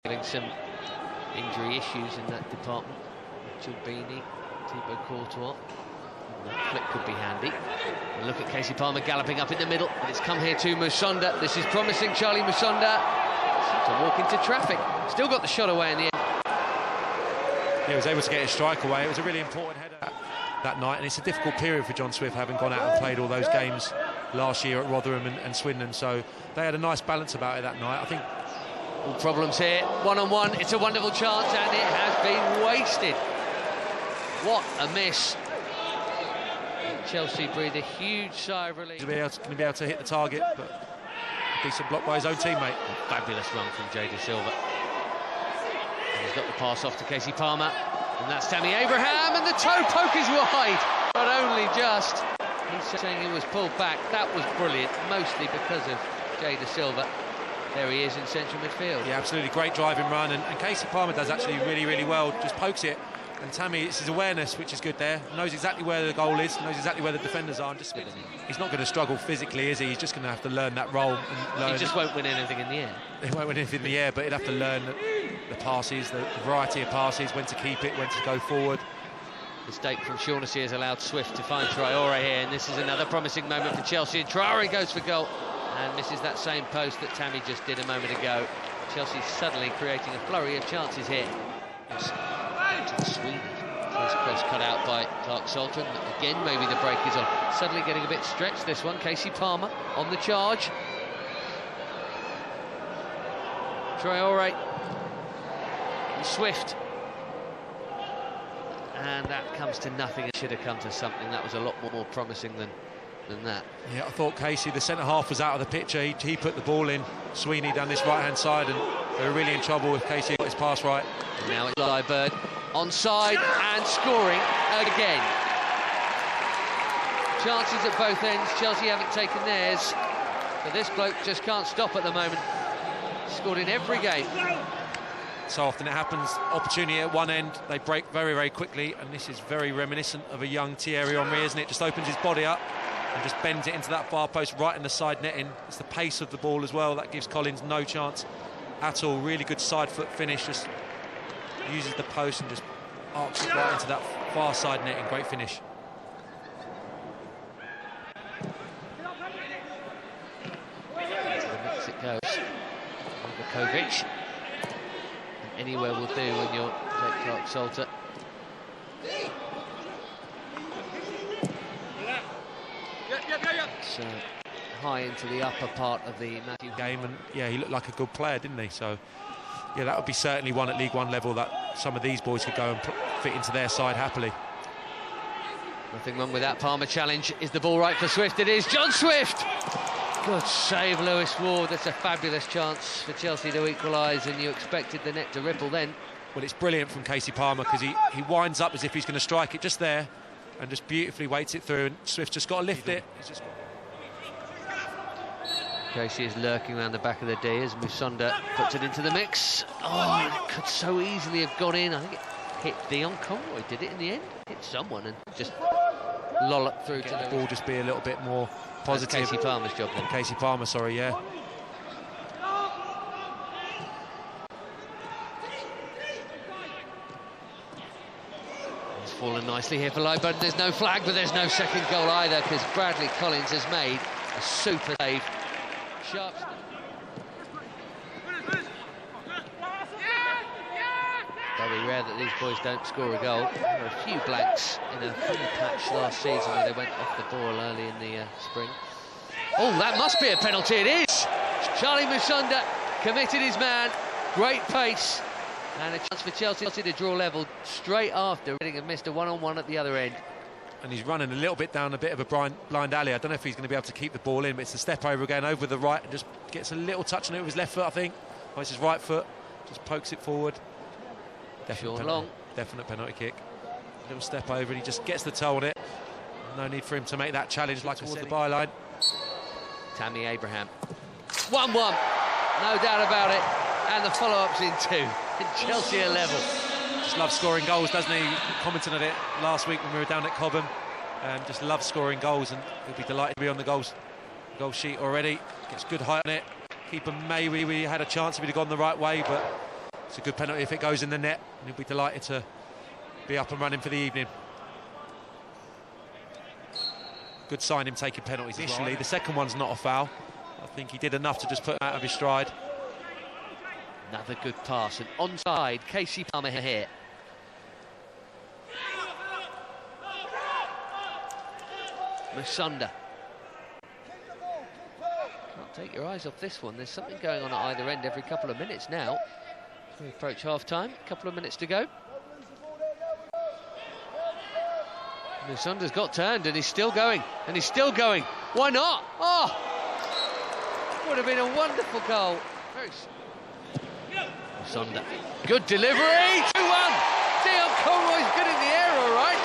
Having some injury issues in that department. Chilbini, Thibaut Courtois. That flick could be handy. And look at Kasey Palmer galloping up in the middle, and it's come here to Musonda. This is promising. Charly Musonda seems to walk into traffic. Still got the shot away in the end. Yeah, he was able to get his strike away. It was a really important header that night, and it's a difficult period for John Swift, having gone out and played all those games last year at Rotherham and Swindon. So they had a nice balance about it that night, I think. All problems here, one-on-one. It's a wonderful chance, and it has been wasted. What a miss. Chelsea breathed a huge sigh of relief. He's going to be able to hit the target, but a decent block by his own teammate. A fabulous run from Dasilva. He's got the pass off to Kasey Palmer, and that's Tammy Abraham, and the toe poke is wide, but only just. He's saying he was pulled back. That was brilliant, mostly because of Dasilva. There he is in central midfield. Yeah, absolutely great driving run, and Kasey Palmer does actually really, really well. Just pokes it. And Tammy, it's his awareness, which is good there. Knows exactly where the goal is, knows exactly where the defenders are. And just, he's not going to struggle physically, is he? He's just going to have to learn that role. And learn. He just won't win anything in the air. He won't win anything in the air, but he'll have to learn the passes, the variety of passes, when to keep it, when to go forward. Mistake from Shaughnessy has allowed Swift to find Traore here, and this is another promising moment for Chelsea. And Traore goes for goal and misses that same post that Tammy just did a moment ago. Chelsea suddenly creating a flurry of chances here. To Sweeney. First cross cut out by Clarke-Salter. Again, maybe the break is on. Suddenly getting a bit stretched, this one. Kasey Palmer on the charge. Traore. And Swift. And that comes to nothing. It should have come to something. That was a lot more promising than that. Yeah, I thought Kasey, the centre-half, was out of the picture. He put the ball in. Sweeney down this right-hand side, and they were really in trouble if Kasey got his pass right. And now it's Bird onside and scoring again. Chances at both ends. Chelsea haven't taken theirs, but this bloke just can't stop at the moment. Scored in every game. So often it happens. Opportunity at one end, they break very, very quickly, and this is very reminiscent of a young Thierry Henry, isn't it? Just opens his body up and just bends it into that far post right in the side netting. It's the pace of the ball as well that gives Collins no chance at all. Really good side foot finish, just uses the post and just arcs it right into that far side netting. Great finish. To the mix it goes. Kovic. Anywhere will do when you're Clarke-Salter. So high into the upper part of the game, and yeah, he looked like a good player, didn't he? So yeah, that would be certainly one at League One level that some of these boys could go and fit into their side happily. Nothing wrong with that Palmer challenge. Is the ball right for Swift? It is. John Swift! Good save, Lewis Ward. That's a fabulous chance for Chelsea to equalise, and you expected the net to ripple then. Well, it's brilliant from Kasey Palmer, because he winds up as if he's going to strike it just there and just beautifully waits it through, and Swift's just got to lift it. Kasey is lurking around the back of the D as Musonda puts it into the mix. Oh, it could so easily have gone in. I think it hit Dion. Conroy did it in the end. Hit someone and just lollop through to the ball. Just be a little bit more positive. Kasey Palmer's job then. Kasey Palmer, sorry, yeah. He's fallen nicely here for Lightburn. There's no flag, but there's no second goal either, because Bradley Collins has made a super save. Sharp. Very rare that these boys don't score a goal. There were a few blanks in a funny patch last season where they went off the ball early in the spring. Oh, that must be a penalty. It is! Charly Musonda committed his man. Great pace. And a chance for Chelsea to draw level straight after. Reading have missed a one-on-one at the other end. And he's running a little bit down a bit of a blind alley. I don't know if he's going to be able to keep the ball in, but it's a step over again, over the right, and just gets a little touch on it with his left foot, I think. Oh, it's his right foot. Just pokes it forward. Definite penalty kick. Little step over, and he just gets the toe on it. No need for him to make that challenge like towards the byline. Tammy Abraham. 1-1, no doubt about it. And the follow-up's in 2. And Chelsea are level. Just loves scoring goals, doesn't he? Commented on it last week when we were down at Cobham. Just loves scoring goals, and he'll be delighted to be on the goal sheet already. Gets good height on it. Keeper maybe we had a chance if he'd have gone the right way, but It's a good penalty if it goes in the net, and he'll be delighted to be up and running for the evening. Good sign him taking penalties initially. Right. The second one's not a foul. I think he did enough to just put him out of his stride. Another good pass, and onside, Kasey Palmer here. Musonda. Can't take your eyes off this one. There's something going on at either end every couple of minutes now. We approach half-time, a couple of minutes to go. Musonda's got turned and he's still going, and he's still going. Why not? Oh! Would have been a wonderful goal. Very Musonda. Good delivery! 2-1! Dion Conroy's good in the air, all right.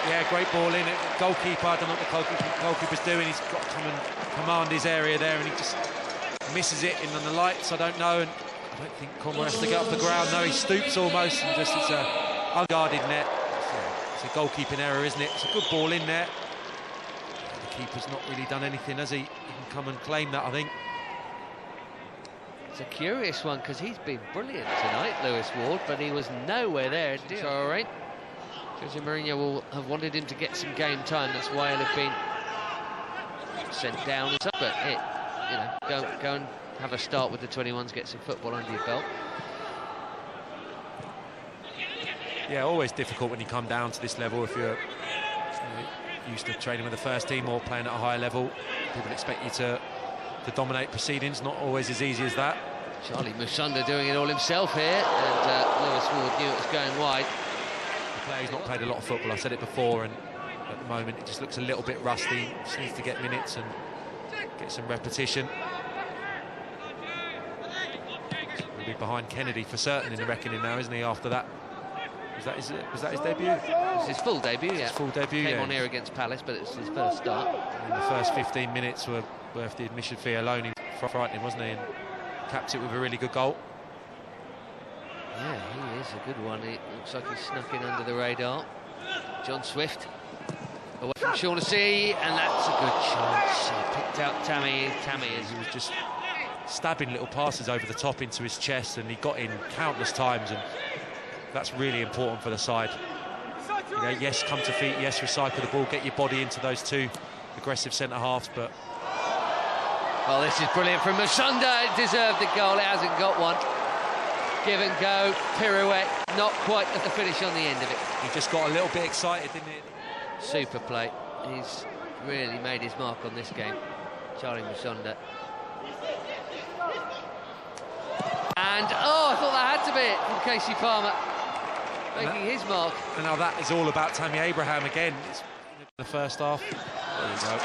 Yeah, great ball in it. Goalkeeper, I don't know what the goalkeeper's doing. He's got to come and command his area there, and he just misses it in on the lights. I don't know, and I don't think Conroy has to get off the ground. No, he stoops almost, and just it's a unguarded net. It's a goalkeeping error, isn't it? It's a good ball in there. The keeper's not really done anything, has he? He can come and claim that, I think. It's a curious one because he's been brilliant tonight, Lewis Ward, but he was nowhere there. Traore. Jose Mourinho will have wanted him to get some game time. That's why he'll have been sent down. But it, you know, go and have a start with the 21s, get some football under your belt. Yeah, always difficult when you come down to this level if you're used to training with the first team or playing at a higher level. People expect you to dominate proceedings, not always as easy as that. Charly Musonda doing it all himself here, and Lewis Ward knew it was going wide. The player's not played a lot of football, I've said it before, and at the moment it just looks a little bit rusty. Just needs to get minutes and get some repetition. He'll be behind Kennedy for certain in the reckoning now, isn't he, after that? Was that his debut? It's his full debut, yeah. His full debut, Came on here against Palace, but it's his first start. And the first 15 minutes were worth the admission fee alone. He was frightening, wasn't he? And capped it with a really good goal. Yeah, he is a good one. It looks like he's snuck in under the radar. John Swift away from Shaughnessy, and that's a good chance. He picked out Tammy as he was just stabbing little passes over the top into his chest, and he got in countless times, and that's really important for the side. You know, yes, come to feet, yes, recycle the ball, get your body into those two aggressive centre-halves, but... Well, this is brilliant from Musonda. It deserved the goal, it hasn't got one. Give and go, pirouette, not quite at the finish on the end of it. He just got a little bit excited, didn't he? Super play. He's really made his mark on this game, Charly Musonda. And, oh, I thought that had to be it from Kasey Palmer, making his mark. And now that is all about Tammy Abraham again. It's in the first half. There we go.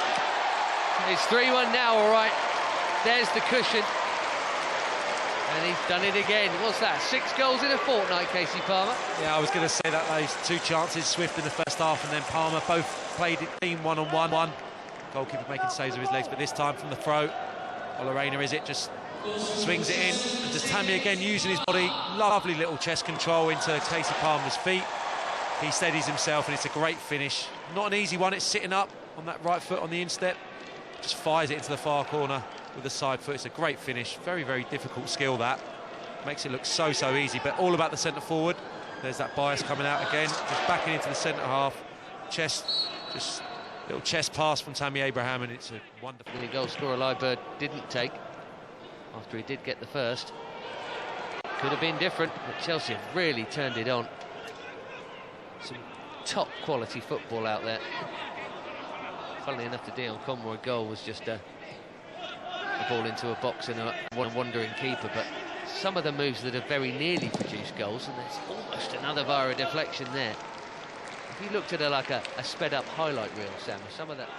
It's 3-1 now, all right. There's the cushion. And he's done it again. What's that? 6 goals in a fortnight, Kasey Palmer? Yeah, I was going to say that those 2 chances, Swift in the first half and then Palmer, both played it team one-on-one. Goalkeeper making saves with his legs, but this time from the throw. Aina, is it, just swings it in, and just Tammy again using his body. Lovely little chest control into Kasey Palmer's feet. He steadies himself, and it's a great finish. Not an easy one. It's sitting up on that right foot on the instep. Just fires it into the far corner with the side foot. It's a great finish. Very, very difficult skill, that. Makes it look so easy, but all about the centre forward. There's that bias coming out again. Just backing into the centre half. Chest, just little chest pass from Tammy Abraham, and it's a wonderful... The goal scorer Liebert didn't take after he did get the first. Could have been different, but Chelsea have really turned it on. Some top quality football out there. Funnily enough, the Dion Conroy goal was just a ball into a box and a wandering keeper, but some of the moves that have very nearly produced goals, and there's almost another via a deflection there. If you looked at it like a sped-up highlight reel, Sam, some of that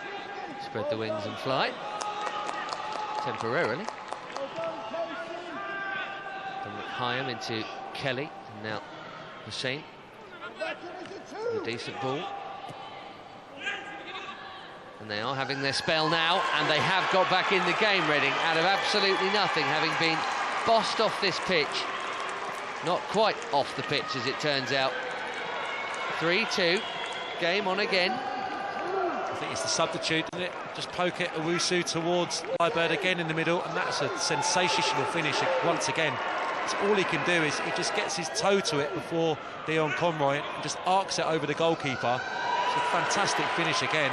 spread the wings and fly temporarily. Dominic Hyam into Kelly, and now Husin. A decent ball. And they are having their spell now, and they have got back in the game, Reading, out of absolutely nothing, having been bossed off this pitch. Not quite off the pitch, as it turns out. 3-2, game on again. I think it's the substitute, isn't it? Just poke it, Owusu towards Liebert again in the middle, and that's a sensational finish once again. So all he can do is he just gets his toe to it before Dion Conroy and just arcs it over the goalkeeper. It's a fantastic finish again.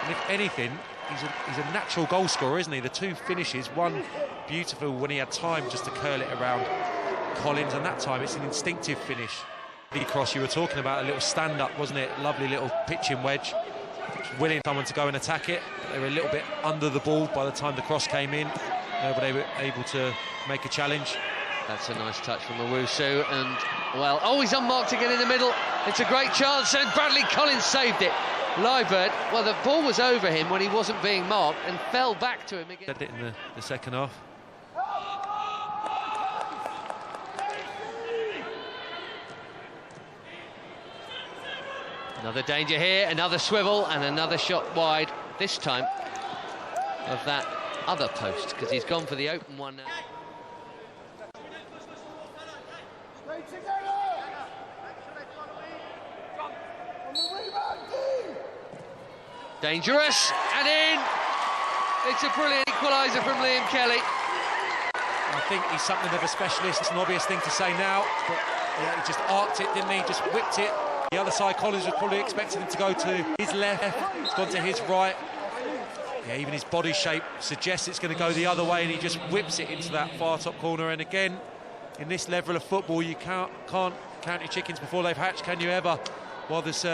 And if anything, he's a natural goal scorer, isn't he? The two finishes, one beautiful when he had time just to curl it around Collins, and that time it's an instinctive finish. The cross you were talking about, a little stand-up, wasn't it? Lovely little pitching wedge. Willing someone to go and attack it, but they were a little bit under the ball by the time the cross came in. Nobody were able to make a challenge. That's a nice touch from Owusu, and well, oh, he's unmarked again in the middle. It's a great chance, and Bradley Collins saved it. Liebert, well, the ball was over him when he wasn't being marked and fell back to him again. Did it in the second half. Another danger here, another swivel, and another shot wide, this time of that other post, because he's gone for the open one now. Dangerous, and in! It's a brilliant equaliser from Liam Kelly. I think he's something of a specialist. It's an obvious thing to say now, but yeah, he just arced it, didn't he? Just whipped it. The other side, Collins was probably expecting him to go to his left. It's gone to his right. Yeah, even his body shape suggests it's going to go the other way, and he just whips it into that far top corner. And again, in this level of football, you can't count your chickens before they've hatched, can you ever? While there's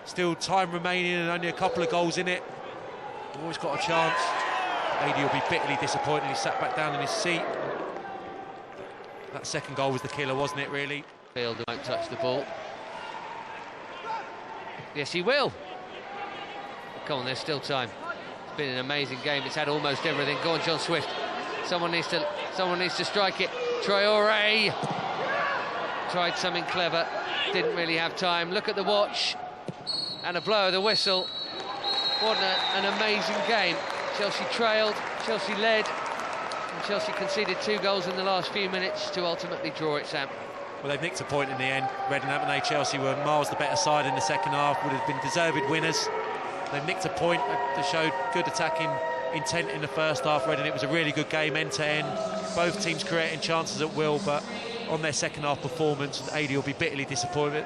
still time remaining and only a couple of goals in it, you've always got a chance. AD will be bitterly disappointed. He sat back down in his seat. That second goal was the killer, wasn't it, really? Fielder won't touch the ball. Yes, he will. Come on, there's still time. It's been an amazing game. It's had almost everything. Go on, John Swift. Someone needs to strike it. Traore tried something clever. Didn't really have time. Look at the watch. And a blow of the whistle. What an amazing game. Chelsea trailed, Chelsea led, and Chelsea conceded 2 goals in the last few minutes to ultimately draw it, Sam. Well, they've nicked a point in the end, Reading, haven't they? Chelsea were miles the better side in the second half, would have been deserved winners. They've nicked a point. They showed good attacking intent in the first half. Reading, it was a really good game, end to end. Both teams creating chances at will, but on their second half performance, AD will be bitterly disappointed.